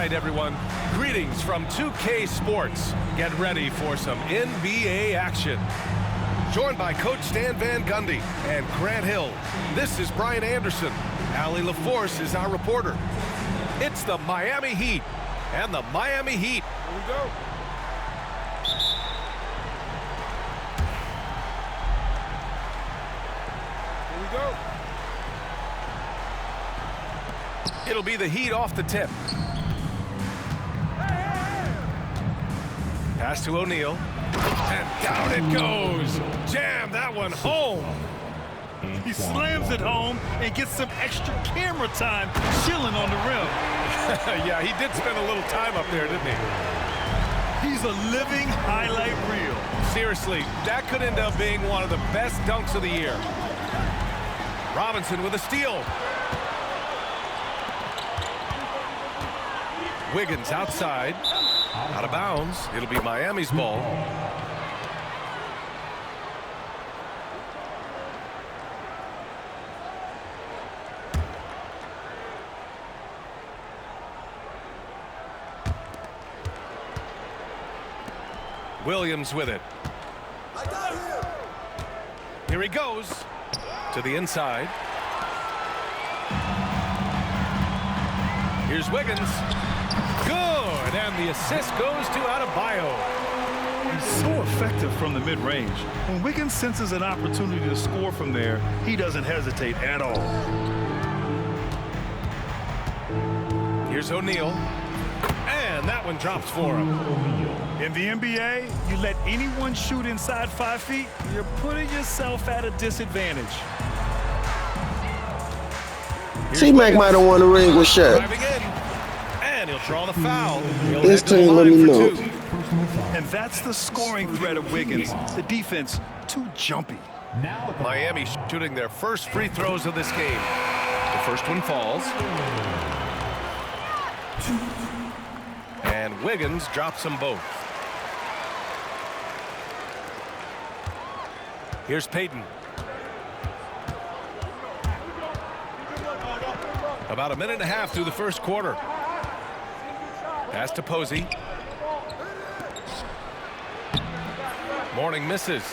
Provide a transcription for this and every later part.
right, everyone. Greetings from 2K Sports. Get ready for some NBA action. Joined by Coach Stan Van Gundy and Grant Hill, this is Brian Anderson. Allie LaForce is our reporter. It's the Miami Heat, and the Miami Heat. Here we go. Here we go. It'll be the Heat off the tip. Pass to O'Neal. And down it goes. Jam that one home. He slams it home and gets some extra camera time chilling on the rim. Yeah, he did spend a little time up there, didn't he? He's a living highlight reel. Seriously, that could end up being one of the best dunks of the year. Robinson with a steal. Wiggins outside. Out of bounds. It'll be Miami's ball. Williams with it. Here he goes to the inside. Here's Wiggins. Good, and the assist goes to Adebayo. He's so effective from the mid-range. When Wiggins senses an opportunity to score from there, he doesn't hesitate at all. Here's O'Neal. And that one drops for him. In the NBA, you let anyone shoot inside 5 feet, you're putting yourself at a disadvantage. T-Mac might have won the ring with Shaq. Driving in. And he'll draw the foul. This team, let me know. And that's the scoring threat of Wiggins. The defense, too jumpy. Miami shooting their first free throws of this game. The first one falls. And Wiggins drops them both. Here's Payton. About a minute and a half through the first quarter. Pass to Posey. Mourning misses.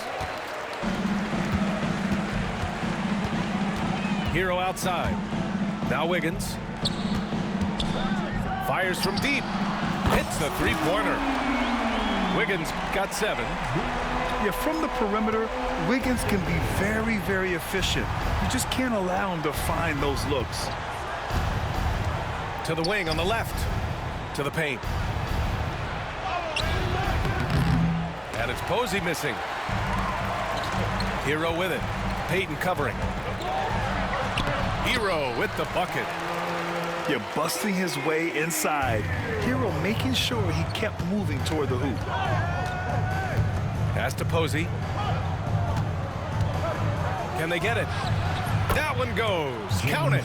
Hero outside. Now Wiggins. Fires from deep. Hits the three-pointer. Wiggins got 7. Yeah, from the perimeter, Wiggins can be very, very efficient. You just can't allow him to find those looks. To the wing on the left. To the paint. And it's Posey missing. Hero with it. Payton covering. Hero with the bucket. Yeah, busting his way inside. Hero making sure he kept moving toward the hoop. Pass to Posey. Can they get it? That one goes. Count it.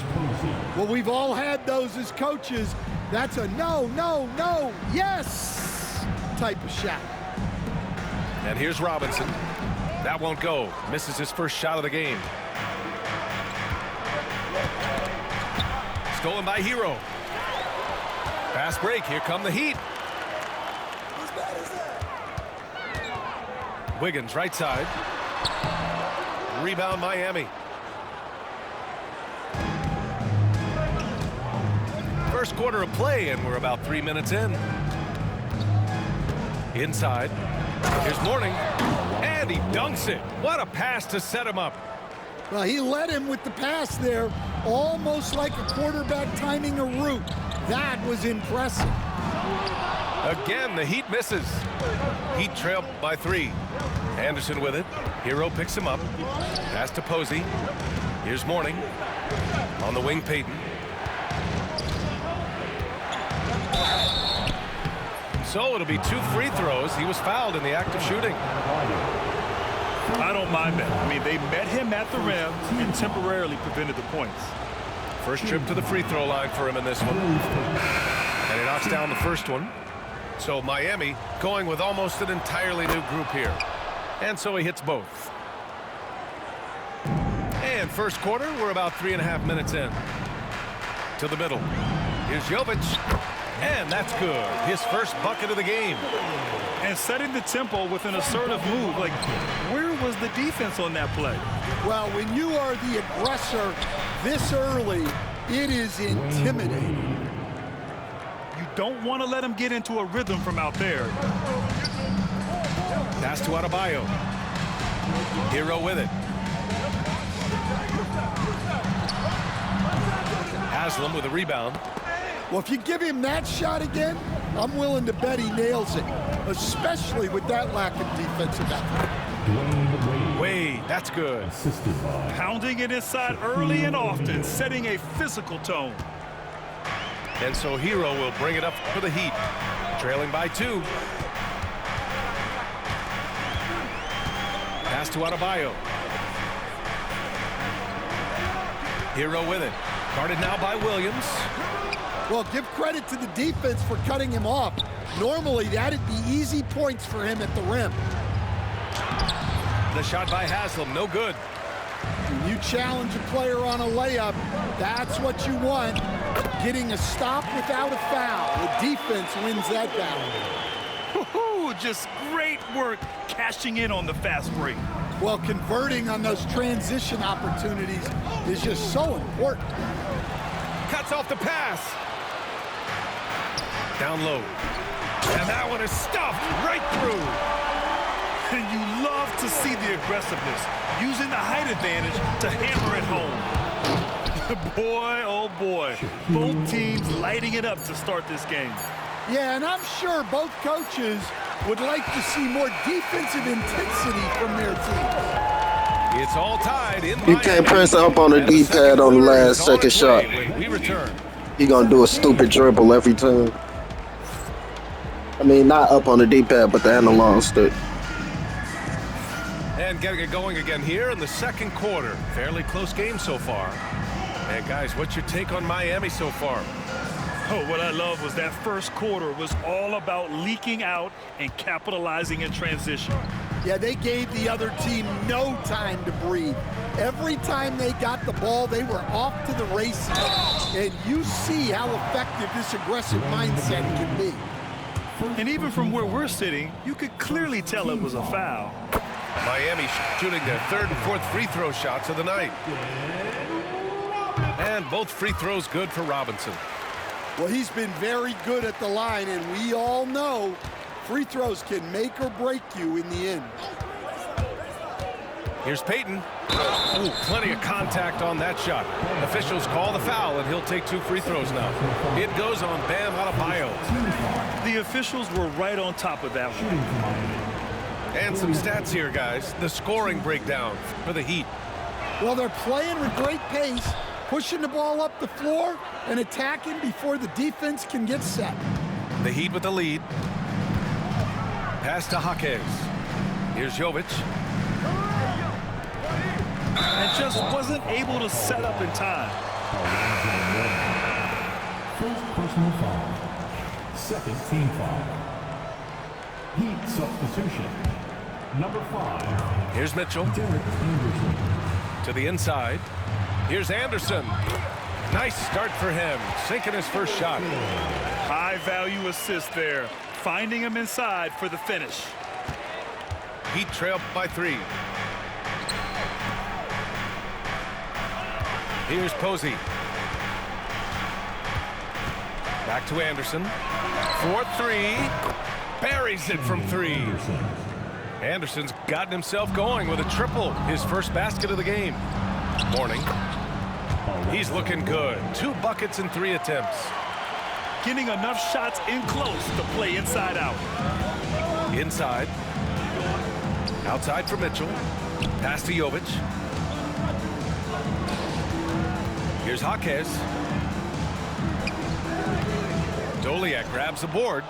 Well, we've all had those as coaches. That's a no, no, no, yes type of shot. And here's Robinson. That won't go. Misses his first shot of the game. Stolen by Hero. Fast break. Here come the Heat. Wiggins right side. Rebound Miami. First quarter of play, and we're about 3 minutes in. Inside. Here's Mourning. And he dunks it. What a pass to set him up. Well, he led him with the pass there, almost like a quarterback timing a route. That was impressive. Again, the Heat misses. Heat trail by 3. Anderson with it. Hero picks him up. Pass to Posey. Here's Mourning. On the wing, Payton. So it'll be 2 free throws. He was fouled in the act of shooting. I don't mind that. I mean, they met him at the rim and temporarily prevented the points. First trip to the free throw line for him in this one. And he knocks down the first one. So Miami going with almost an entirely new group here. And so he hits both. And first quarter, we're about 3.5 minutes in. To the middle. Here's Jovic. And that's good. His first bucket of the game. And setting the tempo with an assertive move. Like, where was the defense on that play? Well, when you are the aggressor this early, it is intimidating. You don't want to let him get into a rhythm from out there. Pass to Adebayo. Hero with it. Haslem with a rebound. Well, if you give him that shot again, I'm willing to bet he nails it, especially with that lack of defensive effort. Wade, that's good. Pounding it inside early and often, setting a physical tone. And so Hero will bring it up for the Heat. Trailing by 2. Pass to Adebayo. Hero with it. Guarded now by Williams. Well, give credit to the defense for cutting him off. Normally, that'd be easy points for him at the rim. The shot by Haslem, no good. When you challenge a player on a layup, that's what you want. Getting a stop without a foul. The defense wins that battle. Woo-hoo, just great work cashing in on the fast break. Well, converting on those transition opportunities is just so important. Cuts off the pass. Down low. And that one is stuffed right through. And you love to see the aggressiveness, using the height advantage to hammer it home. Boy, oh boy, both teams lighting it up to start this game. Yeah, and I'm sure both coaches would like to see more defensive intensity from their teams. It's all tied in. You can't press up on the D-pad on the last second shot. When we return. He gonna do a stupid dribble every time. I mean, not up on the D-pad, but the analog stick. And getting it going again here in the second quarter. Fairly close game so far. And guys, what's your take on Miami so far? Oh, what I love was that first quarter was all about leaking out and capitalizing in transition. Yeah, they gave the other team no time to breathe. Every time they got the ball, they were off to the races. And you see how effective this aggressive mindset can be. And even from where we're sitting, you could clearly tell it was a foul. Miami shooting their third and fourth free throw shots of the night. And both free throws good for Robinson. Well, he's been very good at the line, and we all know free throws can make or break you in the end. Here's Payton. Ooh, plenty of contact on that shot. Officials call the foul, and he'll take 2 free throws now. It goes on Bam Adebayo. The officials were right on top of that one. And some stats here, guys. The scoring breakdown for the Heat. Well, they're playing with great pace, pushing the ball up the floor and attacking before the defense can get set. The Heat with the lead. Pass to Jaquez. Here's Jovic. And just wasn't able to set up in time. First personal foul. Second team foul. Heat substitution. Number 5. Here's Mitchell. Derek Anderson. To the inside. Here's Anderson. Nice start for him. Sinking his first shot. High value assist there. Finding him inside for the finish. Heat trail by 3. Here's Posey. Back to Anderson. 4-3. Buries it from 3. Anderson's gotten himself going with a triple. His first basket of the game. Morning. He's looking good. 2 buckets in 3 attempts. Getting enough shots in close to play inside out. Inside. Outside for Mitchell. Pass to Jovic. Here's Jaquez. Doliak grabs the board.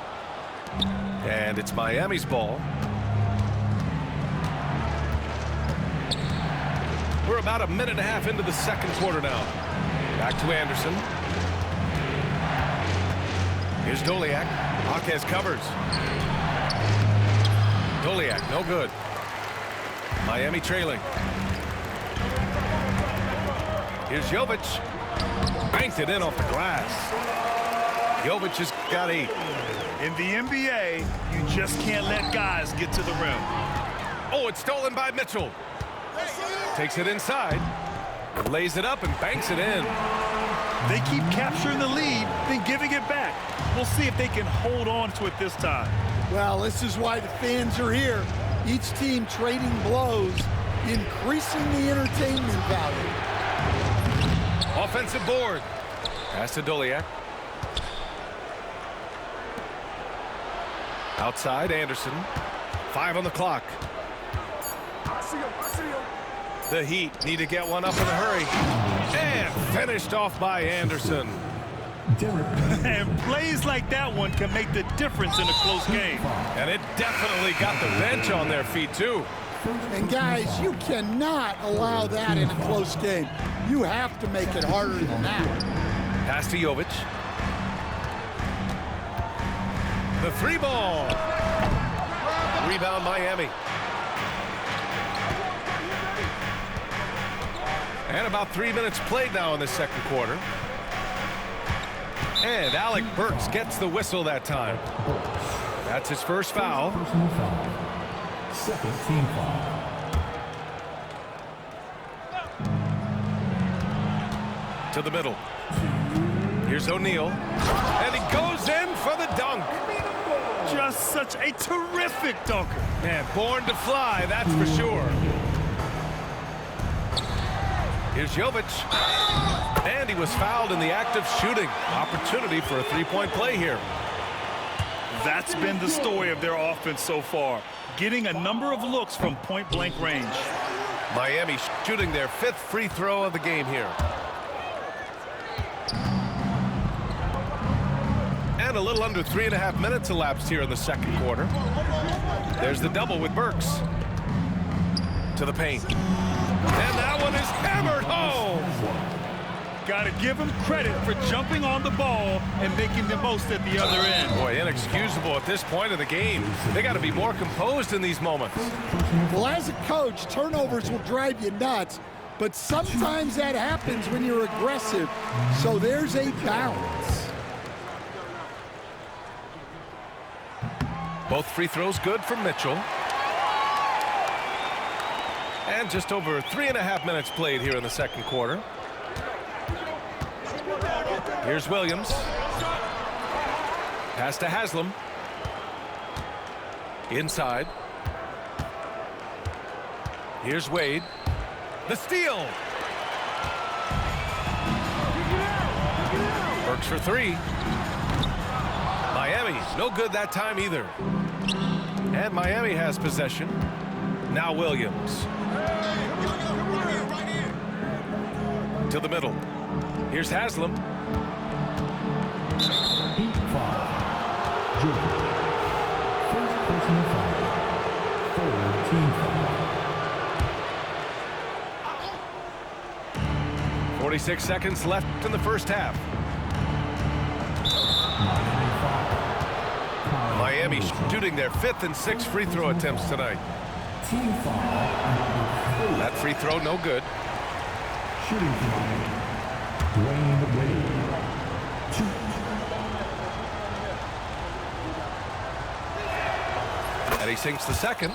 And it's Miami's ball. We're about a minute and a half into the second quarter now. Back to Anderson. Here's Doliak. Jaquez covers. Doliak, no good. Miami trailing. Here's Jovic. Banked it in off the glass. Jovic has got 8. In the NBA, you just can't let guys get to the rim. Oh, it's stolen by Mitchell. Takes it inside, lays it up and banks it in. They keep capturing the lead, then giving it back. We'll see if they can hold on to it this time. Well, this is why the fans are here. Each team trading blows, increasing the entertainment value. Offensive board. Pass to Doliak. Outside, Anderson. 5 on the clock. The Heat need to get one up in a hurry. And finished off by Anderson. And plays like that one can make the difference in a close game. And it definitely got the bench on their feet, too. And guys, you cannot allow that in a close game. You have to make it harder than that. Pass to Jovic. The 3 ball. Rebound Miami. And about 3 minutes played now in the second quarter. And Alec Burks gets the whistle that time. That's his first foul. Personal foul. Second team foul. To the middle. Here's O'Neal. And he goes in for the dunk. Just such a terrific dunker. Man, born to fly, that's for sure. Here's Jovic. And he was fouled in the act of shooting. Opportunity for a 3-point play here. That's been the story of their offense so far. Getting a number of looks from point-blank range. Miami shooting their 5th free throw of the game here. And a little under 3.5 minutes elapsed here in the second quarter. There's the double with Burks. To the paint. And that one is hammered home. Got to give him credit for jumping on the ball and making the most at the other end. Boy, inexcusable at this point of the game. They got to be more composed in these moments. Well, as a coach, turnovers will drive you nuts, but sometimes that happens when you're aggressive. So there's a balance. Both free throws good from Mitchell. And just over 3.5 minutes played here in the second quarter. Here's Williams. Pass to Haslam. Inside. Here's Wade. The steal. Burks for 3. Miami, no good that time either. And Miami has possession. Now Williams. To the middle. Here's Haslam. Heat foul. Jordan. First personal foul. Third team foul. 46 seconds left in the first half. Miami shooting their 5th and 6th free throw attempts tonight. Team foul. That free throw no good. Shooting for Miami. Dwayne Wade. 2. And he sinks the second.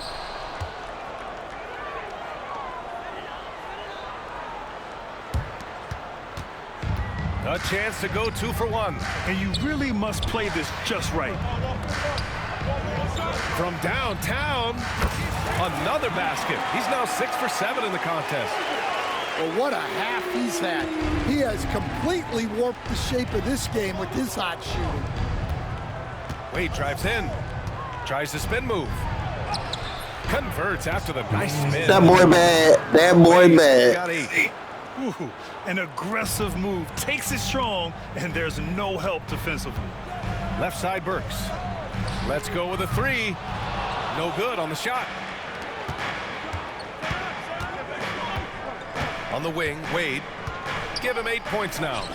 A chance to go 2 for 1. And you really must play this just right. From downtown, another basket. He's now 6 for 7 in the contest. Well, what a half he's had. He has completely warped the shape of this game with his hot shooting. Wade drives in. Tries the spin move. Converts after the nice spin. That boy bad. That boy bad. Got 8. Ooh, an aggressive move. Takes it strong, and there's no help defensively. Left side Burks. Let's go with a 3. No good on the shot. On the wing, Wade. Give him 8 points now.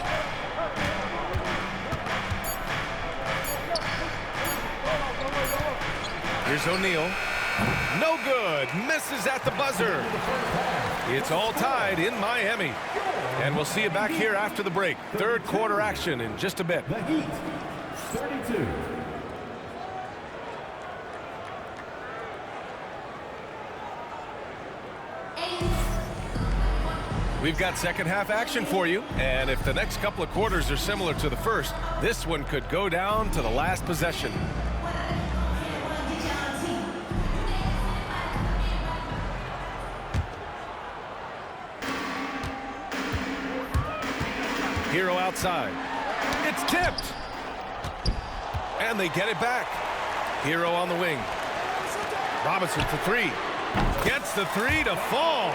Here's O'Neal. No good. Misses at the buzzer. It's all tied in Miami. And we'll see you back here after the break. Third quarter action in just a bit. The Heat 32. We've got second half action for you, and if the next couple of quarters are similar to the first, this one could go down to the last possession. Hero outside. It's tipped. And they get it back. Hero on the wing. Robinson for three. Gets the three to fall.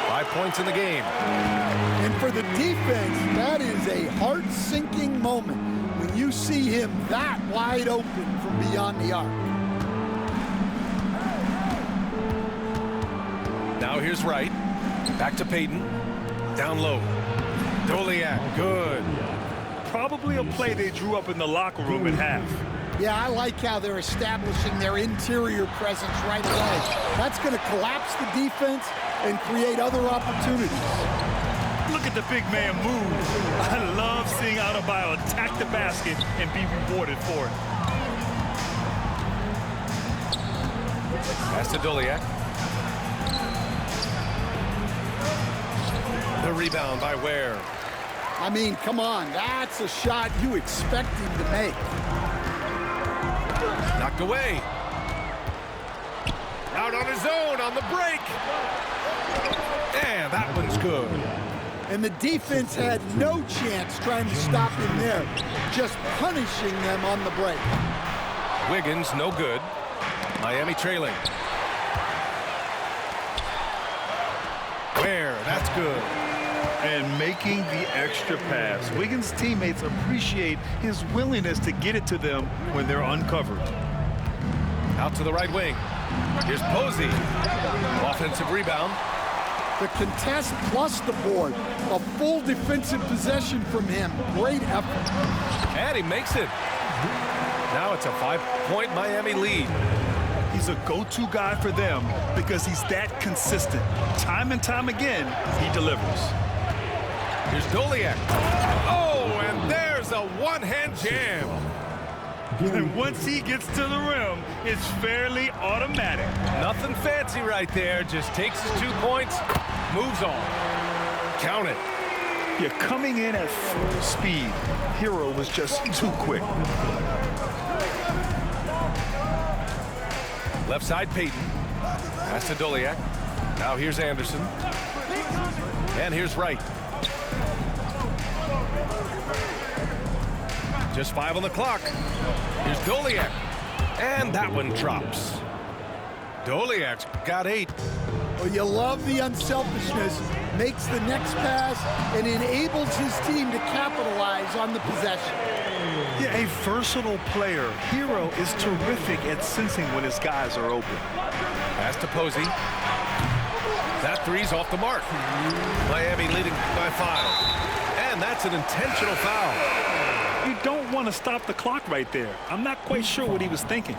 5 points in the game. And for the defense, that is a heart-sinking moment when you see him that wide open from beyond the arc. Now here's Wright. Back to Payton. Down low. Doliak, good. Probably a play they drew up in the locker room at half. Yeah, I like how they're establishing their interior presence right away. That's going to collapse the defense and create other opportunities. Look at the big man move. I love seeing Adebayo attack the basket and be rewarded for it. Pass to Doliak. The rebound by Ware. I mean, come on, that's a shot you expect him to make. Knocked away. Out on his own on the break. And that one's good. And the defense had no chance trying to stop him there, just punishing them on the break. Wiggins, no good. Miami trailing. Ware, that's good. And making the extra pass. Wiggins' teammates appreciate his willingness to get it to them when they're uncovered. Out to the right wing. Here's Posey. Offensive rebound. The contest plus the board. A full defensive possession from him. Great effort. And he makes it. Now it's a 5-point Miami lead. He's a go-to guy for them because he's that consistent. Time and time again, he delivers. Here's Doliak. Oh, and there's a one-hand jam. And once he gets to the rim, it's fairly automatic. Nothing fancy right there. Just takes his 2 points, moves on. Count it. You're coming in at full speed. Hero was just too quick. Left side, Payton. Pass to Doliak. Now here's Anderson. And here's Wright. Just 5 on the clock. Here's Doliak. And that one drops. Doliak's got 8. Well, you love the unselfishness. Makes the next pass and enables his team to capitalize on the possession. Yeah, a versatile player. Hero is terrific at sensing when his guys are open. Pass to Posey. That three's off the mark. Miami leading by 5. And that's an intentional foul. You don't want to stop the clock right there. I'm not quite sure what he was thinking.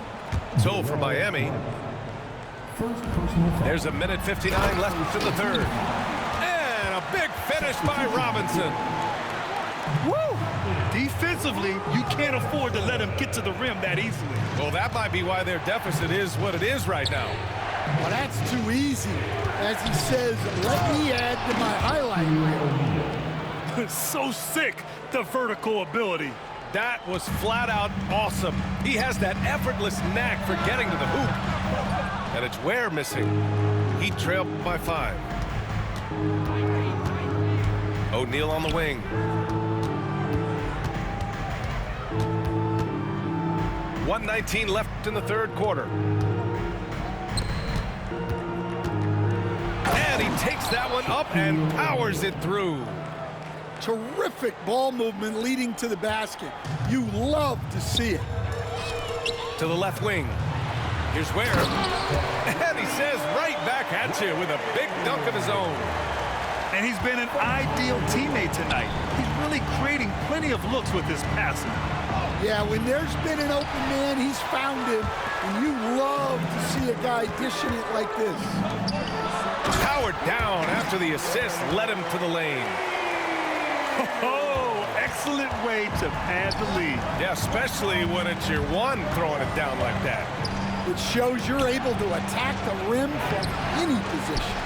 So for Miami, there's a minute 59 left in the third. And a big finish by Robinson. Woo! Defensively, you can't afford to let him get to the rim that easily. Well, that might be why their deficit is what it is right now. Well, that's too easy. As he says, let me add to my highlight reel. So sick, the vertical ability. That was flat out awesome. He has that effortless knack for getting to the hoop. And it's Ware missing. He trailed by 5. O'Neal on the wing. .119 left in the third quarter. And he takes that one up and powers it through. Terrific ball movement leading to the basket. You love to see it. To the left wing. Here's Ware. And he says right back at you with a big dunk of his own. And he's been an ideal teammate tonight. He's really creating plenty of looks with his passing. Yeah, when there's been an open man, he's found him. And you love to see a guy dishing it like this. Powered down after the assist led him to the lane. Oh, excellent way to pad the lead. Yeah, especially when it's your one throwing it down like that. It shows you're able to attack the rim from any position.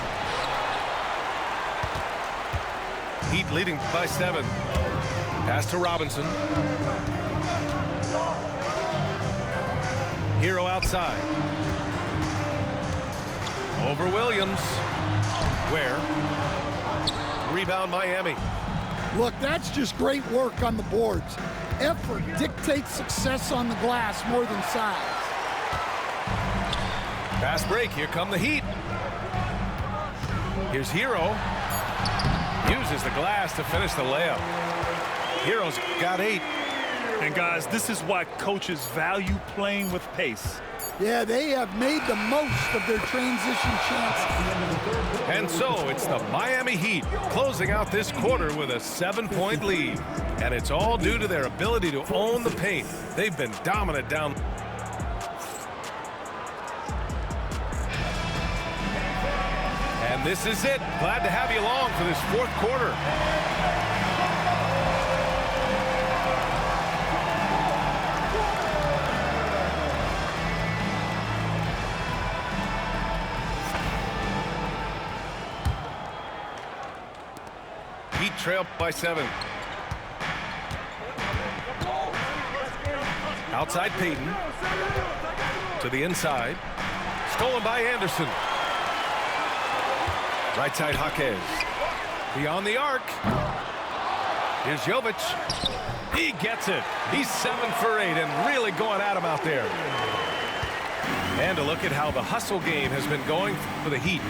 Heat leading by 7. Pass to Robinson. Hero outside. Over Williams. Where? Rebound Miami. Look, that's just great work on the boards. Effort dictates success on the glass more than size. Fast break. Here come the Heat. Here's Hero. Uses the glass to finish the layup. Hero's got 8. And guys, this is why coaches value playing with pace. Yeah, they have made the most of their transition chances. And so it's the Miami Heat closing out this quarter with a 7-point lead. And it's all due to their ability to own the paint. They've been dominant down. And this is it. Glad to have you along for this 4th quarter. Heat trail by 7. Outside Payton. To the inside. Stolen by Anderson. Right side Jaquez. Beyond the arc. Here's Jovic. He gets it. He's 7 for 8 and really going at him out there. And a look at how the hustle game has been going for the Heat.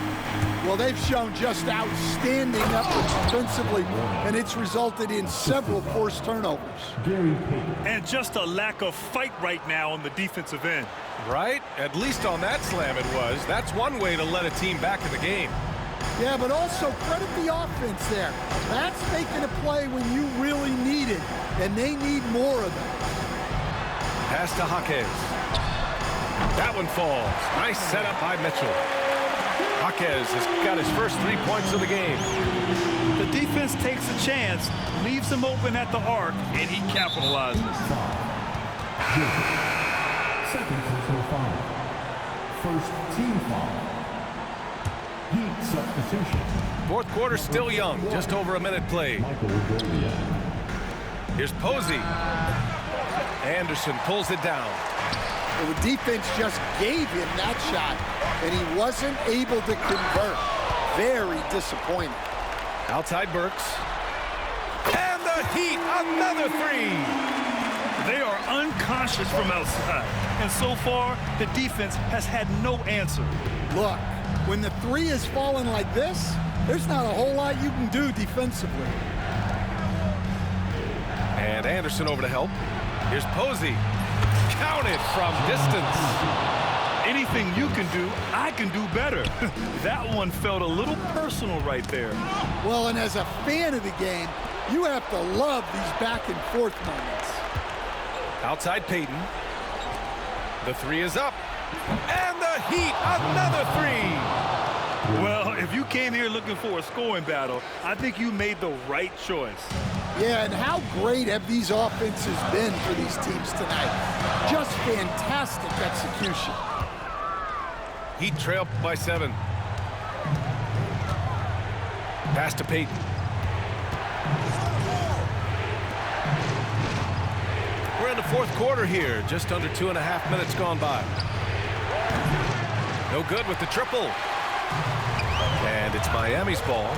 Well, they've shown just outstanding effort defensively, and it's resulted in several forced turnovers. Gary Payton. And just a lack of fight right now on the defensive end. Right? At least on that slam it was. That's one way to let a team back in the game. Yeah, but also credit the offense there. That's making a play when you really need it, and they need more of it. Pass to Jaquez. That one falls. Nice setup by Mitchell. Jaquez has got his first 3 points of the game. The defense takes a chance, leaves him open at the arc, and he capitalizes. Second personal foul. First team foul. Heat substitution. 4th quarter still young. Just over a minute played. Michael Rodriguez. Here's Posey. Anderson pulls it down. Well, the defense just gave him that shot, and he wasn't able to convert. Very disappointing. Outside Burks. And the Heat, another 3. They are unconscious from outside, and so far, the defense has had no answer. Look, when the 3 is falling like this, there's not a whole lot you can do defensively. And Anderson over to help. Here's Posey. Counted from distance. Anything you can do, I can do better. That one felt a little personal right there. Well, and as a fan of the game, you have to love these back and forth moments. Outside Payton. The 3 is up. And the Heat, another 3. Well, if you came here looking for a scoring battle, I think you made the right choice. Yeah, and how great have these offenses been for these teams tonight? Just fantastic execution. Heat trail by 7. Pass to Payton. We're in the 4th quarter here. Just under 2.5 minutes gone by. No good with the triple. And it's Miami's ball.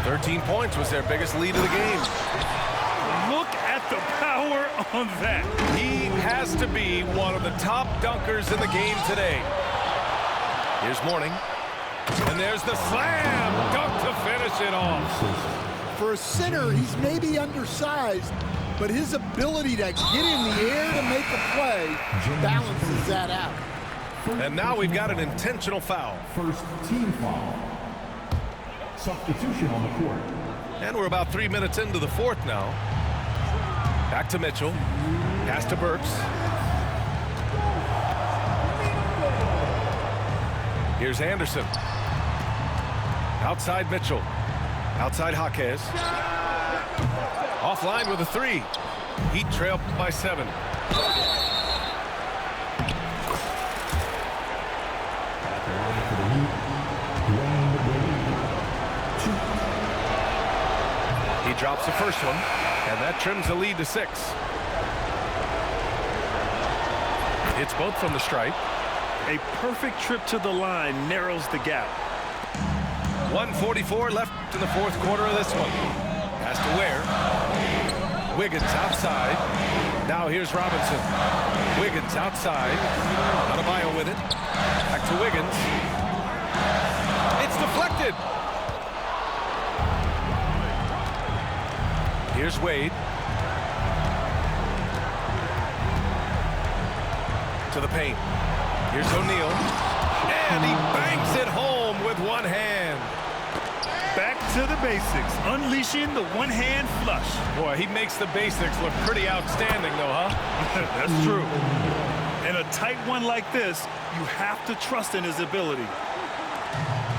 13 points was their biggest lead of the game. Look at the power on that. He has to be one of the top dunkers in the game today. Here's Mourning. And there's the slam dunk to finish it off. For a center, he's maybe undersized, but his ability to get in the air to make a play balances that out. And now we've got an intentional foul. First team foul. Substitution on the court. And we're about 3 minutes into the 4th now. Back to Mitchell. Pass to Burks. Here's Anderson. Outside Mitchell. Outside Jaquez. Offline with a 3. Heat trail by 7. He drops the first one, and that trims the lead to 6. It's both from the stripe. A perfect trip to the line narrows the gap. 1:44 left in the fourth quarter of this one. Pass to Ware. Wiggins outside. Now here's Robinson. Wiggins outside. Adebayo with it. Back to Wiggins. It's deflected. Here's Wade. To the paint. Here's O'Neal. And he bangs it home with one hand. Back to the basics, unleashing the one-hand flush. Boy, he makes the basics look pretty outstanding, though, huh? That's true. In a tight one like this, you have to trust in his ability.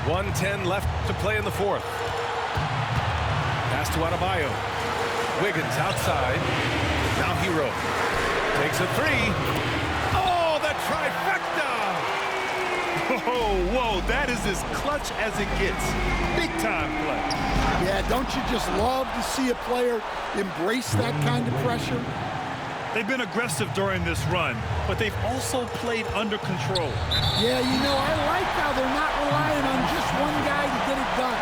1:10 left to play in the fourth. Pass to Adebayo. Wiggins outside. Now Hero takes a 3. Oh, the trifecta! Whoa, that is as clutch as it gets. Big time play. Yeah, don't you just love to see a player embrace that kind of pressure? They've been aggressive during this run, but they've also played under control. Yeah, you know, I like how they're not relying on just one guy to get it done.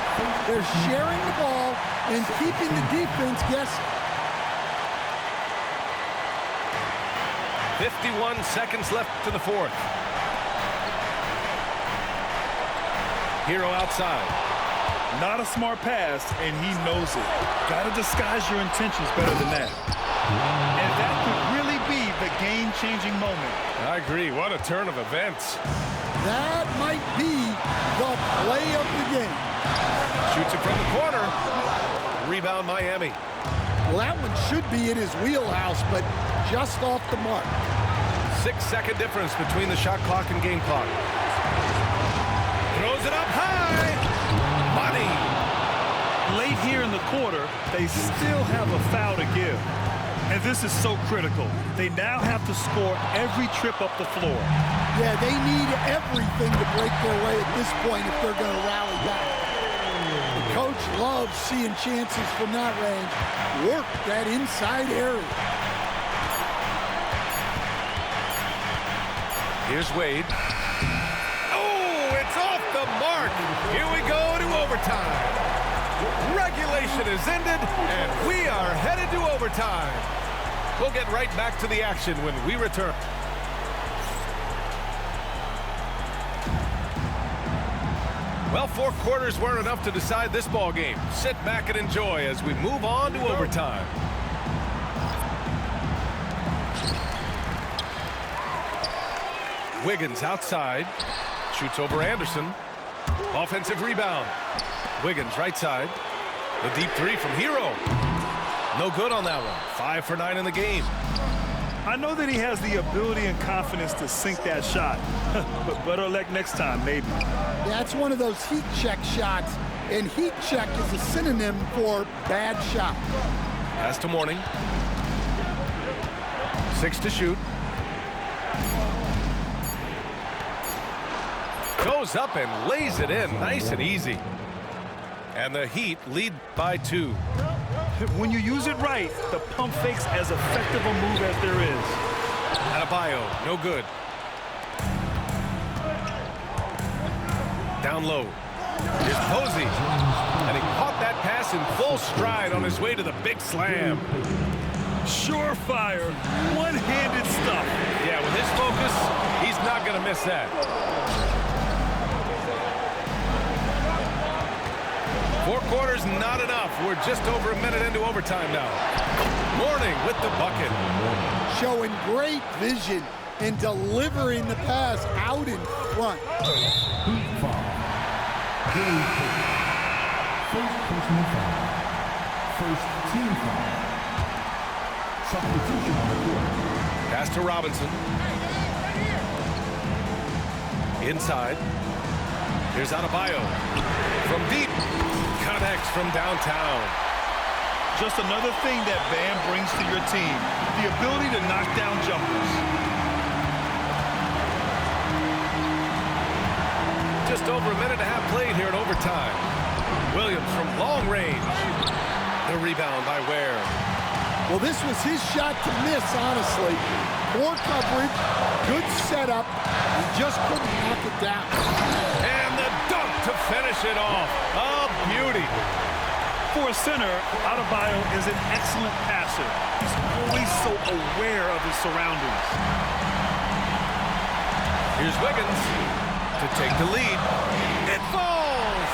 They're sharing the ball and keeping the defense guessing. 51 seconds left to the fourth. Hero outside. Not a smart pass, and he knows it. Got to disguise your intentions better than that. And that could really be the game-changing moment. I agree. What a turn of events. That might be the play of the game. Shoots it from the corner. Rebound Miami. Well, that one should be in his wheelhouse, but just off the mark. 6-second difference between the shot clock and game clock. Throws it up high. Money. Late here in the quarter, they still have a foul to give. And this is so critical. They now have to score every trip up the floor. Yeah, they need everything to break their way at this point if they're going to rally back. The coach loves seeing chances from that range. Work that inside area. Here's Wade. Oh, it's off the mark. Here we go to overtime. Regulation is ended, and we are headed to overtime. We'll get right back to the action when we return. Well, 4 quarters weren't enough to decide this ball game. Sit back and enjoy as we move on to overtime. Wiggins outside. Shoots over Anderson. Offensive rebound. Wiggins right side. The deep 3 from Hero. No good on that one. 5 for 9 in the game. I know that he has the ability and confidence to sink that shot. But better luck next time, maybe. That's one of those heat check shots, and heat check is a synonym for bad shot. Pass to Mourning. 6 to shoot. Goes up and lays it in nice and easy. And the Heat lead by 2. When you use it right, the pump fake's as effective a move as there is. Adebayo, no good. Down low. Here's Posey. And he caught that pass in full stride on his way to the big slam. Surefire, one-handed stuff. Yeah, with his focus, he's not going to miss that. 4 quarters, not enough. We're just over a minute into overtime now. Mourning with the bucket. Showing great vision and delivering the pass out in front. Heat foul. Gary Payton. First personal foul. First team foul. Substitution on the court. Pass to Robinson. Inside. Here's Adebayo. From deep. Connects from downtown. Just another thing that Bam brings to your team, the ability to knock down jumpers. Just over a minute and a half played here in overtime. Williams from long range. The rebound by Ware. Well, this was his shot to miss, honestly. Poor coverage, good setup, he just couldn't knock it down. And the dunk to finish it off. A beauty. For a center, Adebayo is an excellent passer. He's always so aware of his surroundings. Here's Wiggins to take the lead. It falls!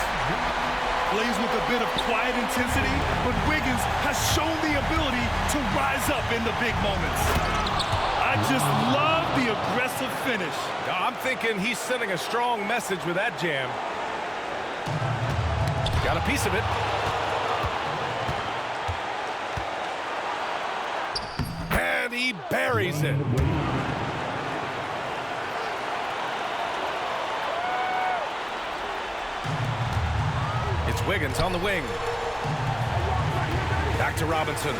Plays with a bit of quiet intensity, but Wiggins has shown the ability to rise up in the big moments. I just love the aggressive finish. I'm thinking he's sending a strong message with that jam. Got a piece of it. And he buries it. It's Wiggins on the wing. Back to Robinson.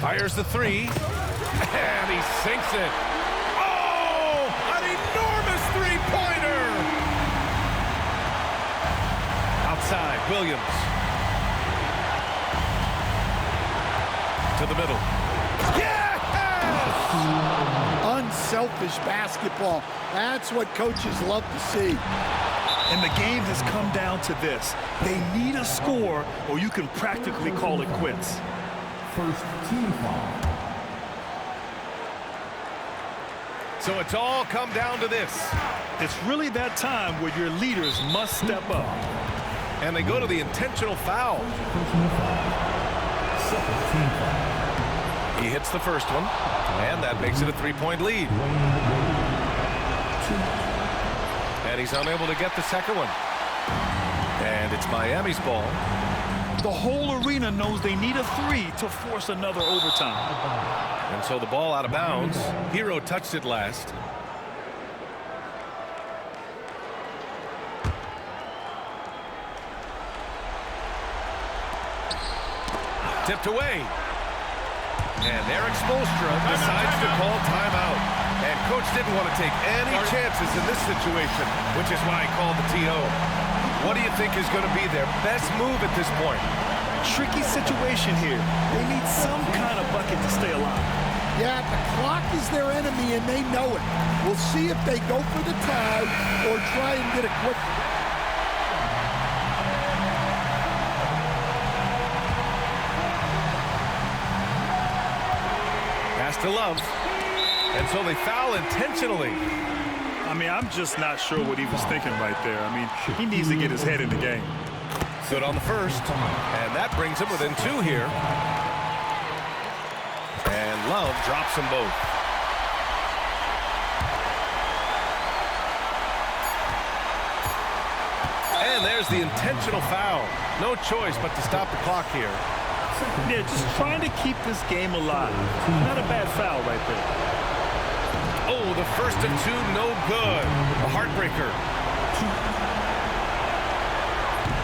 Fires the three. And he sinks it. Oh, an enormous three-pointer. Outside, Williams. To the middle. Yes! Unselfish basketball. That's what coaches love to see. And the game has come down to this. They need a score, or you can practically call it quits. First team foul. So it's all come down to this. It's really that time where your leaders must step up. And they go to the intentional foul. Personal foul. Second team foul. He hits the first one, and that makes it a three-point lead. And he's unable to get the second one. And it's Miami's ball. The whole arena knows they need a three to force another overtime. And so the ball out of bounds. Hero touched it last. Tipped away. And Eric Spoelstra decides to call timeout. And coach didn't want to take any chances in this situation, which is why he called the TO. What do you think is going to be their best move at this point? Tricky situation here. They need some kind of bucket to stay alive. Yeah, the clock is their enemy, and they know it. We'll see if they go for the tie or try and get a quick. Pass to Love. And so they foul intentionally. I mean, I'm just not sure what he was thinking right there. I mean, he needs to get his head in the game. Good on the first. And that brings him within two here. And Love drops them both. And there's the intentional foul. No choice but to stop the clock here. Yeah, just trying to keep this game alive. Not a bad foul right there. Oh, the first of two, no good. A heartbreaker.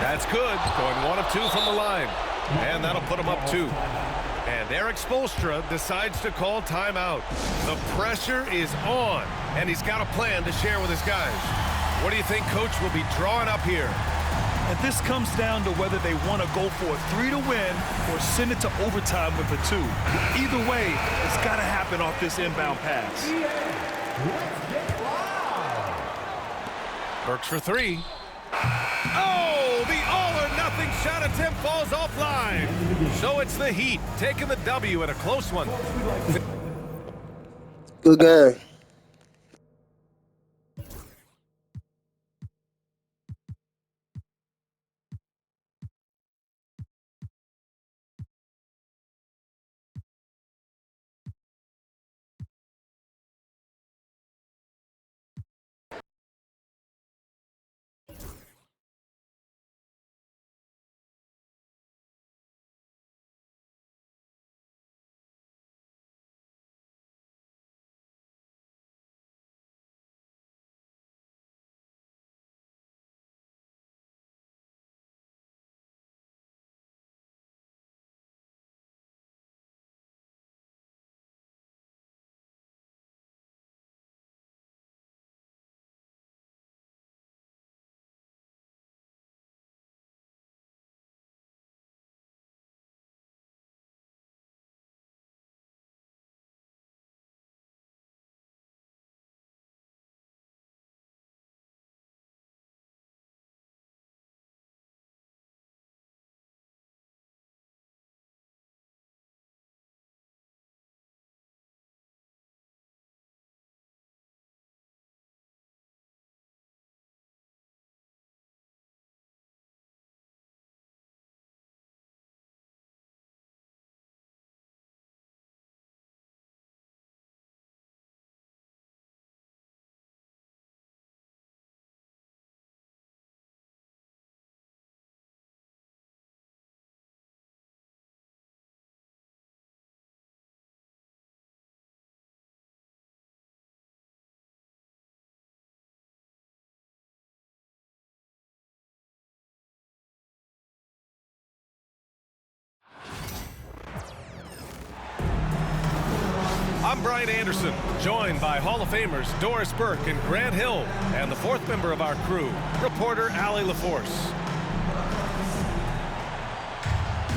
That's good. Going 1 of 2 from the line. And that'll put him up 2. And Eric Spoelstra decides to call timeout. The pressure is on, and he's got a plan to share with his guys. What do you think coach will be drawing up here? And this comes down to whether they want to go for a 3 to win or send it to overtime with a 2. Either way, it's got to happen off this inbound pass. Burks for 3. Oh, the all-or-nothing shot attempt falls offline. So it's the Heat taking the W in a close one. Good game. I'm Brian Anderson, joined by Hall of Famers Doris Burke and Grant Hill, and the fourth member of our crew, reporter Allie LaForce.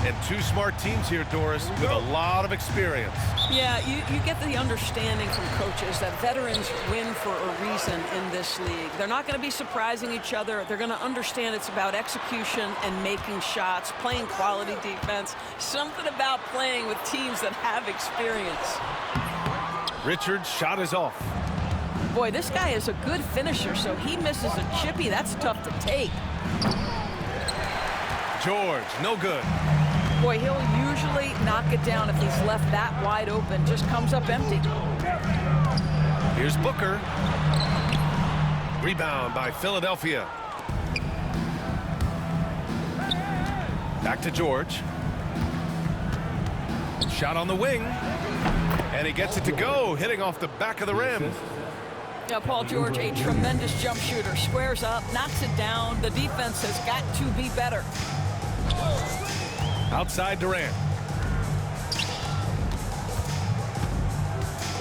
And two smart teams here, Doris, with a lot of experience. Yeah, you get the understanding from coaches that veterans win for a reason in this league. They're not going to be surprising each other. They're going to understand it's about execution and making shots, playing quality defense, something about playing with teams that have experience. Richard's shot is off. Boy, this guy is a good finisher, so he misses a chippy. That's tough to take. George, no good. Boy, he'll usually knock it down if he's left that wide open. Just comes up empty. Here's Booker. Rebound by Philadelphia. Back to George. Shot on the wing. And he gets it to go, hitting off the back of the rim. Yeah, Paul George, a tremendous jump shooter. Squares up, knocks it down. The defense has got to be better. Outside Durant.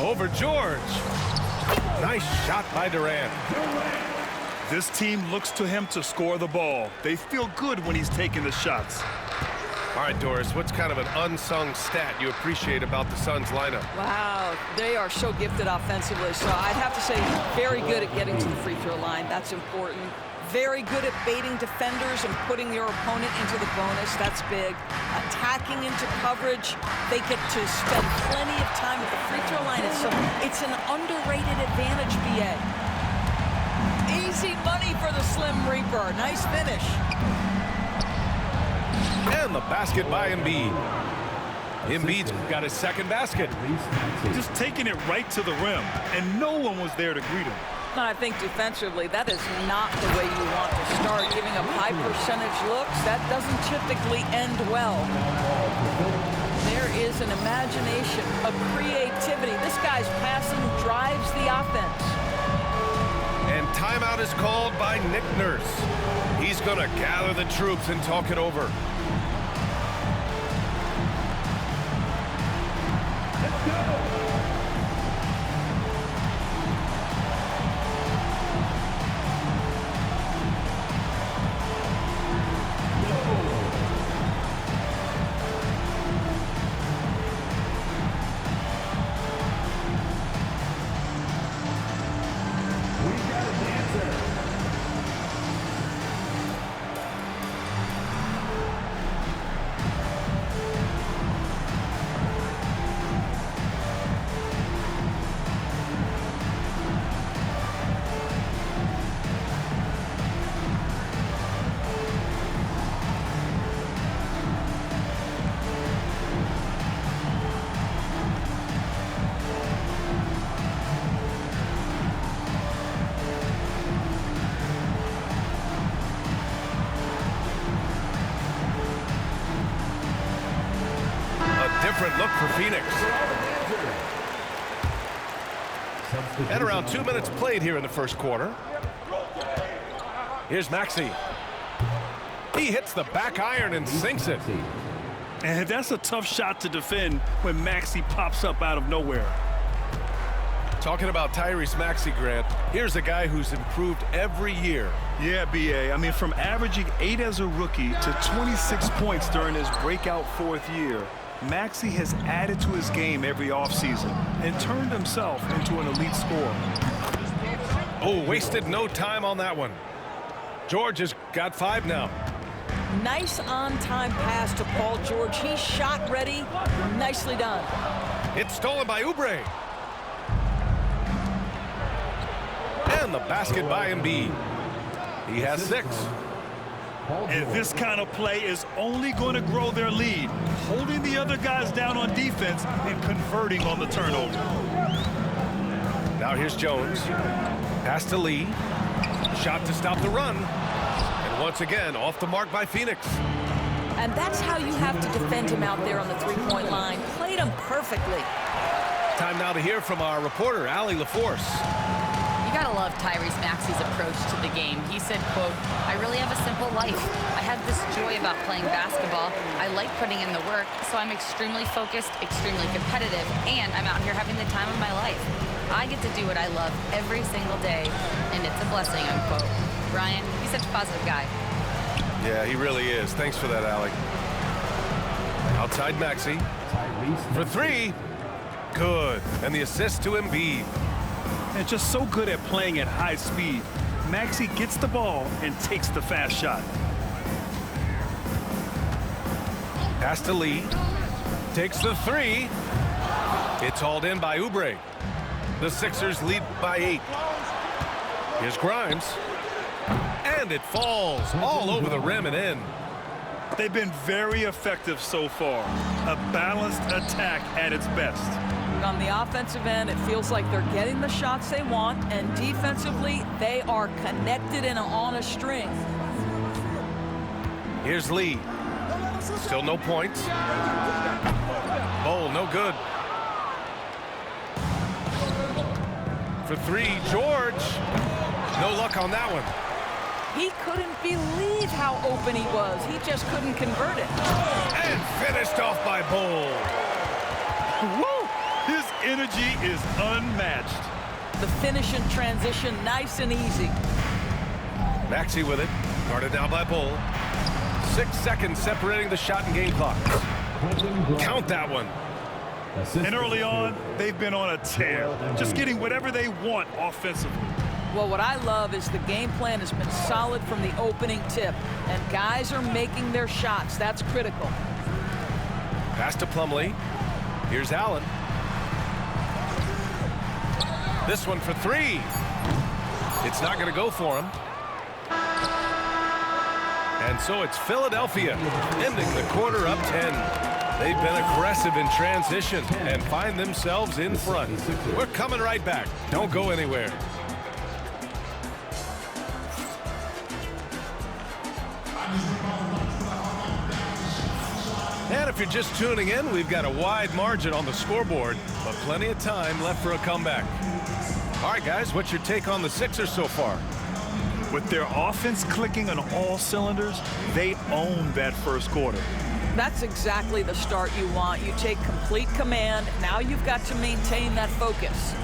Over George. Nice shot by Durant. This team looks to him to score the ball. They feel good when he's taking the shots. All right, Doris, what's kind of an unsung stat you appreciate about the Suns lineup? Wow, they are so gifted offensively. So I'd have to say very good at getting to the free throw line. That's important. Very good at baiting defenders and putting your opponent into the bonus. That's big. Attacking into coverage. They get to spend plenty of time at the free throw line. It's an underrated advantage, BA. Easy money for the Slim Reaper. Nice finish. And the basket by Embiid. Embiid's got his second basket. Just taking it right to the rim, and no one was there to greet him. I think defensively, that is not the way you want to start. Giving up high percentage looks, that doesn't typically end well. There is an imagination, a creativity. This guy's passing drives the offense. And timeout is called by Nick Nurse. He's going to gather the troops and talk it over. Let's go. Different look for Phoenix. And around 2 minutes played here in the first quarter. Here's Maxey. He hits the back iron and sinks it. And that's a tough shot to defend when Maxey pops up out of nowhere. Talking about Tyrese Maxey, Grant, here's a guy who's improved every year. Yeah, BA. I mean, from averaging 8 as a rookie to 26 points during his breakout fourth year, Maxey has added to his game every offseason and turned himself into an elite scorer. Oh, wasted no time on that one. George has got 5 now. Nice on-time pass to Paul George. He's shot ready. Nicely done. It's stolen by Oubre. And the basket by Embiid. He has 6. And this kind of play is only going to grow their lead, holding the other guys down on defense and converting on the turnover. Now here's Jones. Pass to Lee. Shot to stop the run. And once again, off the mark by Phoenix. And that's how you have to defend him out there on the three-point line. Played him perfectly. Time now to hear from our reporter, Allie LaForce. You got to love Tyrese Maxey's approach to the game. He said, quote, "I really have a simple life. I have this joy about playing basketball. I like putting in the work, so I'm extremely focused, extremely competitive, and I'm out here having the time of my life. I get to do what I love every single day, and it's a blessing," unquote. Ryan, he's such a positive guy. Yeah, he really is. Thanks for that, Alec. Outside Maxey. For three. Good. And the assist to Embiid. And just so good at playing at high speed. Maxey gets the ball and takes the fast shot. Pass to Lee. Takes the three. It's hauled in by Oubre. The Sixers lead by 8. Here's Grimes. And it falls all over the rim and in. They've been very effective so far. A balanced attack at its best. On the offensive end, it feels like they're getting the shots they want, and defensively, they are connected and on a string. Here's Lee. Still no points. Bowl, no good. For three, George. No luck on that one. He couldn't believe how open he was. He just couldn't convert it. And finished off by Bowl. Woo! His energy is unmatched. The finish in transition, nice and easy. Maxey with it. Guarded now by Bowl. 6 seconds separating the shot and game clock. Count that one. And early on, they've been on a tear. Just getting whatever they want offensively. Well, what I love is the game plan has been solid from the opening tip, and guys are making their shots. That's critical. Pass to Plumlee. Here's Allen. This one for three. It's not going to go for him. And so it's Philadelphia ending the quarter up 10. They've been aggressive in transition and find themselves in front. We're coming right back. Don't go anywhere. And if you're just tuning in, we've got a wide margin on the scoreboard, but plenty of time left for a comeback. All right, guys, what's your take on the Sixers so far? With their offense clicking on all cylinders, they own that first quarter. That's exactly the start you want. You take complete command. Now you've got to maintain that focus.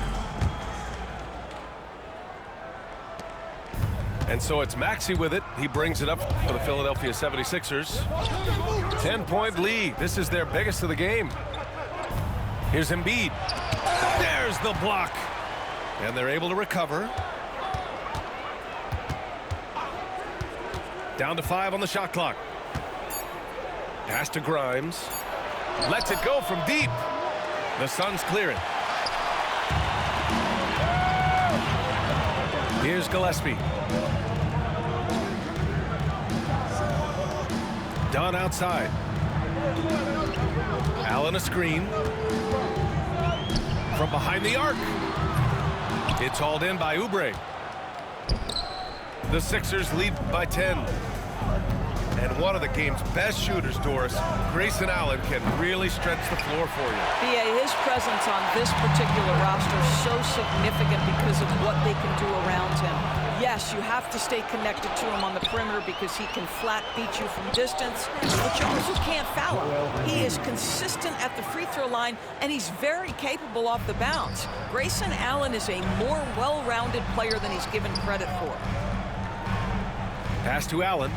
And so it's Maxey with it. He brings it up for the Philadelphia 76ers. 10-point lead. This is their biggest of the game. Here's Embiid. There's the block. And they're able to recover. Down to 5 on the shot clock. Pass to Grimes. Lets it go from deep. The Suns clear it. Here's Gillespie. Dunn outside. Allen a screen. From behind the arc. It's hauled in by Oubre. The Sixers lead by 10. And one of the game's best shooters, Doris, Grayson Allen, can really stretch the floor for you. BA, his presence on this particular roster is so significant because of what they can do around him. Yes, you have to stay connected to him on the perimeter because he can flat beat you from distance, but you also can't foul him. He is consistent at the free throw line, and he's very capable off the bounce. Grayson Allen is a more well-rounded player than he's given credit for. Pass to Allen.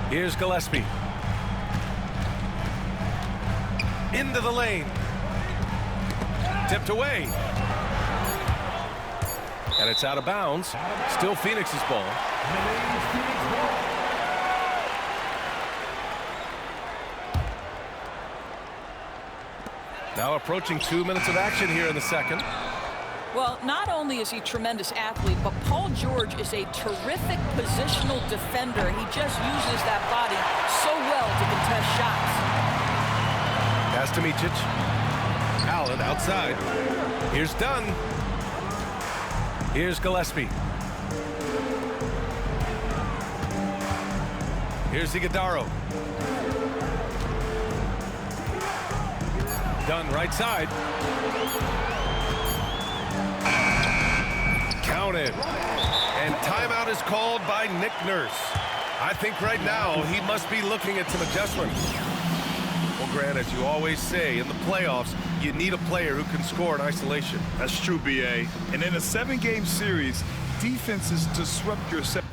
Here's Gillespie. Into the lane. Tipped away. And it's out of bounds. Still Phoenix's ball. Now approaching 2 minutes of action here in the second. Well, not only is he a tremendous athlete, but Paul George is a terrific positional defender. He just uses that body so well to contest shots. Pass to Micic. Allen outside. Here's Dunn. Here's Gillespie. Here's Iguodala. Dunn right side. opponent. And timeout is called by Nick Nurse. I think right now he must be looking at some adjustments. Well, Grant, as you always say, in the playoffs, you need a player who can score in isolation. That's true, B.A. And in a 7-game series, defenses disrupt your set.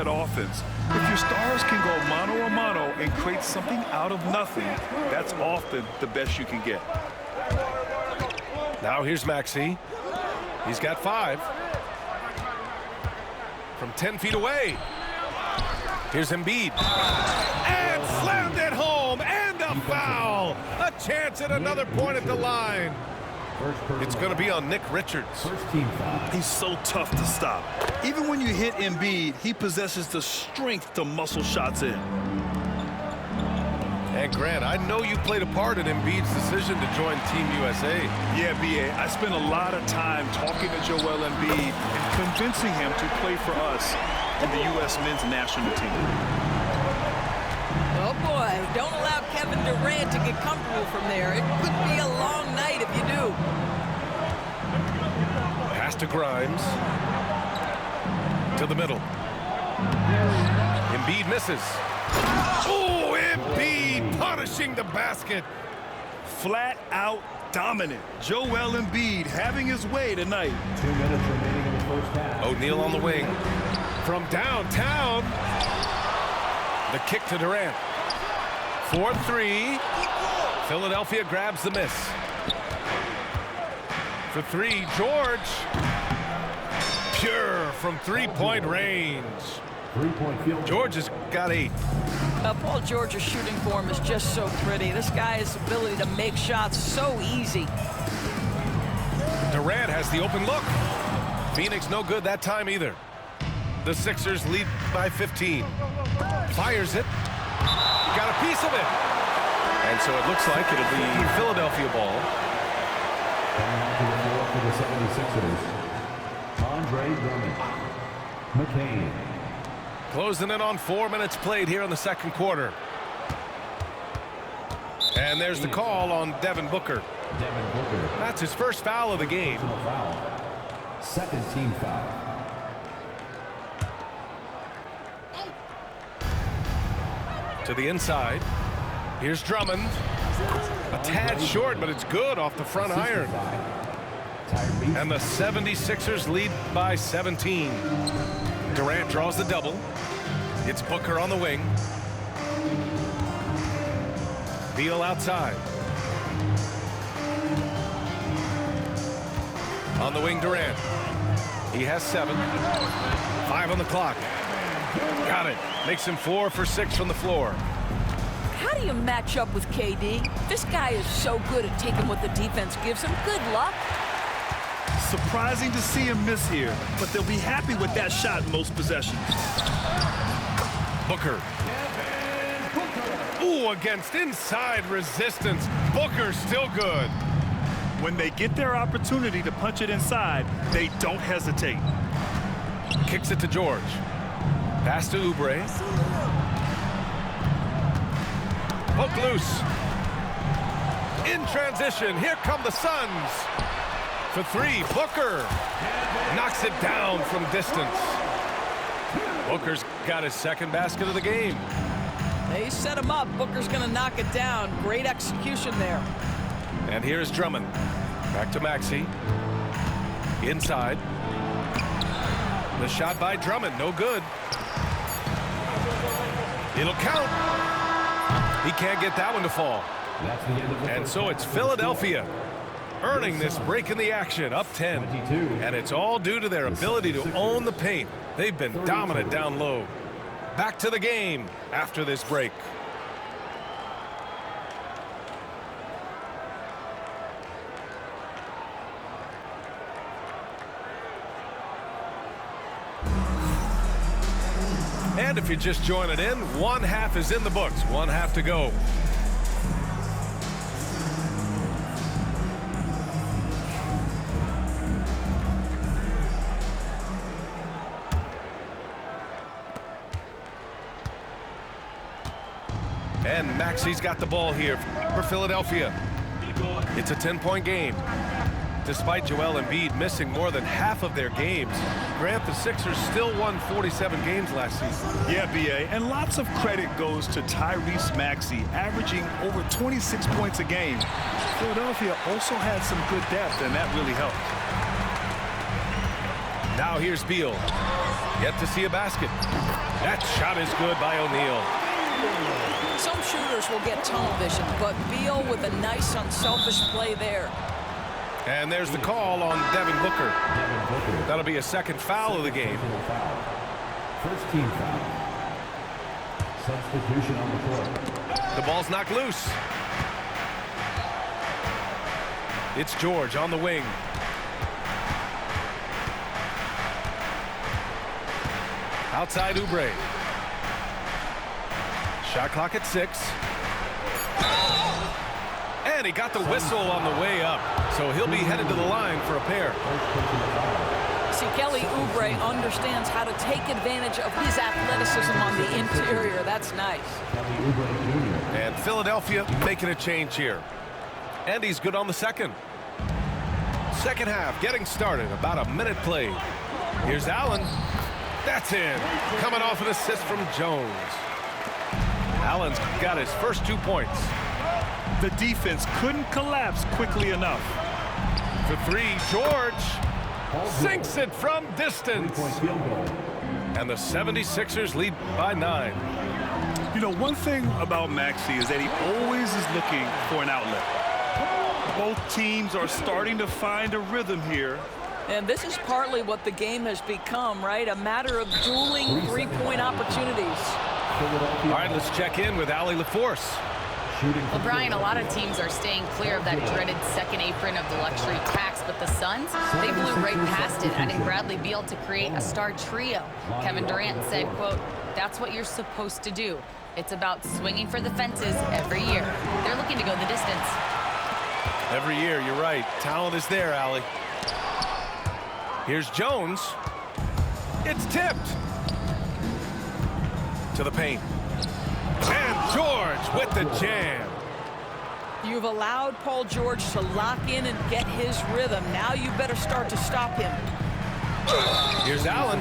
Offense. If your stars can go mano a mano and create something out of nothing, that's often the best you can get. Now here's Maxey. He's got 5. From 10 feet away. Here's Embiid. And slammed it home. And a foul. A chance at another point at the line. It's going to be on Nick Richards. He's so tough to stop. Even when you hit Embiid, he possesses the strength to muscle shots in. And Grant, I know you played a part in Embiid's decision to join Team USA. Yeah, B.A., I spent a lot of time talking to Joel Embiid and convincing him to play for us in the U.S. men's national team. Oh, boy. Don't allow Kevin Durant to get comfortable from there. It could be a long night if you do. Pass to Grimes. To the middle. Embiid misses. Oh, Embiid punishing the basket. Flat out dominant. Joel Embiid having his way tonight. 2 minutes remaining in the first half. O'Neal on the wing. From downtown. The kick to Durant. 4-3. Philadelphia grabs the miss. For 3, George. Pure from 3-point range. 3-point field. George has got 8. Paul George's shooting form is just so pretty. This guy's ability to make shots so easy. Durant has the open look. Phoenix no good that time either. The Sixers lead by 15. Fires it. Got a piece of it. And so it looks like it'll be Philadelphia ball. Coming onto the floor for the 76ers. Andre Drummond. McCain. Closing in on 4 minutes played here in the second quarter. And there's the call on Devin Booker. Devin Booker. That's his first foul of the game. Foul. Second team foul. To the inside. Here's Drummond. A tad short, but it's good off the front iron. And the 76ers lead by 17. Durant draws the double. It's Booker on the wing. Beal outside. On the wing, Durant. He has 7. 5 on the clock. Got it. Makes him 4 for 6 from the floor. How do you match up with KD? This guy is so good at taking what the defense gives him. Good luck. Surprising to see him miss here, but they'll be happy with that shot most possessions. Booker. Ooh, against inside resistance. Booker's still good. When they get their opportunity to punch it inside, they don't hesitate. Kicks it to George. Pass to Oubre. Poke loose. In transition, here come the Suns. For 3, Booker knocks it down from distance. Booker's got his second basket of the game. They set him up. Booker's going to knock it down. Great execution there. And here's Drummond. Back to Maxey. Inside. The shot by Drummond, no good. It'll count. He can't get that one to fall. That's the end of the And first so half. it's Philadelphia earning this break in the action, up 10. 22. And it's all due to their ability to own the paint. They've been dominant down low. Back to the game after this break. And if you're just joining in, one half is in the books, one half to go. And Maxey's got the ball here for Philadelphia. It's a 10-point game. Despite Joel Embiid missing more than half of their games, Grant, the Sixers still won 47 games last season. Yeah, B.A., and lots of credit goes to Tyrese Maxey, averaging over 26 points a game. Philadelphia also had some good depth, and that really helped. Now here's Beal. Yet to see a basket. That shot is good by O'Neal. Some shooters will get tunnel vision, but Beal with a nice unselfish play there. And there's the call on Devin Booker. That'll be a second foul of the game. First team foul. Substitution on the court. The ball's knocked loose. It's George on the wing. Outside Oubre. Shot clock at 6. And he got the whistle on the way up. So he'll be headed to the line for a pair. See, Kelly Oubre understands how to take advantage of his athleticism on the interior. That's nice. And Philadelphia making a change here. And he's good on the second. Second half getting started. About a minute played. Here's Allen. That's in. Coming off an assist from Jones. Allen's got his first 2 points. The defense couldn't collapse quickly enough. For 3, George sinks it from distance. And the 76ers lead by 9. You know, one thing about Maxey is that he always is looking for an outlet. Both teams are starting to find a rhythm here. And this is partly what the game has become, right? A matter of dueling three-point opportunities. All right, let's check in with Allie LaForce. Well, Brian, a lot of teams are staying clear of that dreaded second apron of the luxury tax, but the Suns, they blew right past it, adding Bradley Beal to create a star trio. Kevin Durant said, quote, "That's what you're supposed to do. It's about swinging for the fences every year." They're looking to go the distance. Every year, you're right. Talent is there, Allie. Here's Jones. It's tipped. To the paint. And George with the jam. You've allowed Paul George to lock in and get his rhythm. Now you better start to stop him. Here's Allen.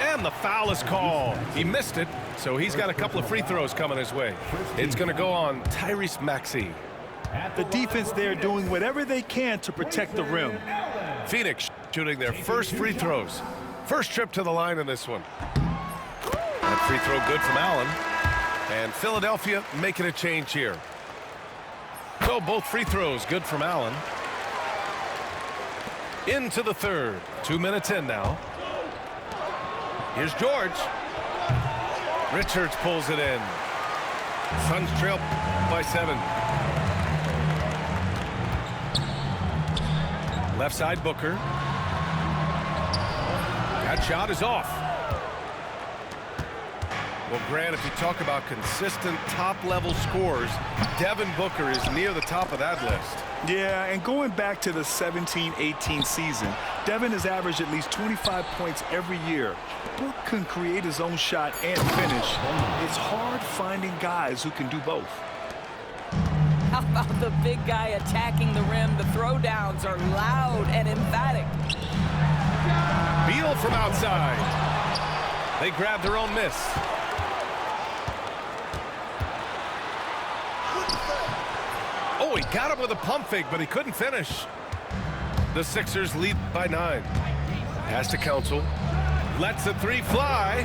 And the foul is called. He missed it, so he's got a couple of free throws coming his way. It's going to go on Tyrese Maxey. The defense there doing whatever they can to protect the rim. Phoenix shooting their first free throws. First trip to the line in this one. That free throw good from Allen. And Philadelphia making a change here. So both free throws good from Allen. Into the third. 2 minutes in now. Here's George. Richards pulls it in. Suns trail by 7. Left side Booker. That shot is off. Well, Grant, if you talk about consistent top-level scores, Devin Booker is near the top of that list. Yeah, and going back to the 17-18 season, Devin has averaged at least 25 points every year. Book can create his own shot and finish. It's hard finding guys who can do both. How about the big guy attacking the rim? The throwdowns are loud and emphatic. Beal from outside. They grab their own miss. Oh, he got him with a pump fake, but he couldn't finish. The Sixers lead by 9. Pass to Council. Lets the three fly.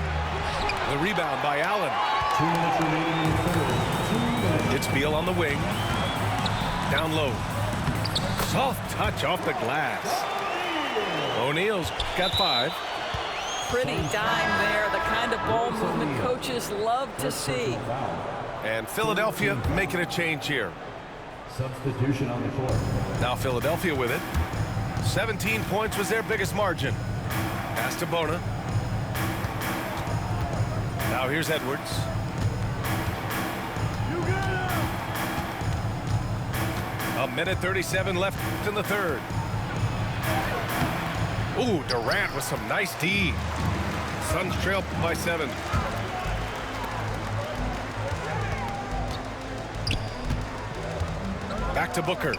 The rebound by Allen. 2 minutes remaining in the third. It's Beal on the wing. Down low. Soft touch off the glass. O'Neal's got 5. Pretty dime there, the kind of ball movement coaches love to see. And Philadelphia making a change here. Substitution on the court. Now Philadelphia with it. 17 points was their biggest margin. Pass to Bona. Now here's Edwards. A minute 37 left in the third. Ooh, Durant with some nice D. Suns trail by 7. Back to Booker.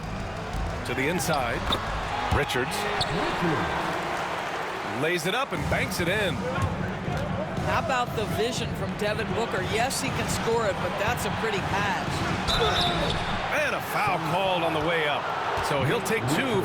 To the inside. Richards. Lays it up and banks it in. How about the vision from Devin Booker? Yes, he can score it, but that's a pretty pass. And a foul called on the way up. So he'll take 2.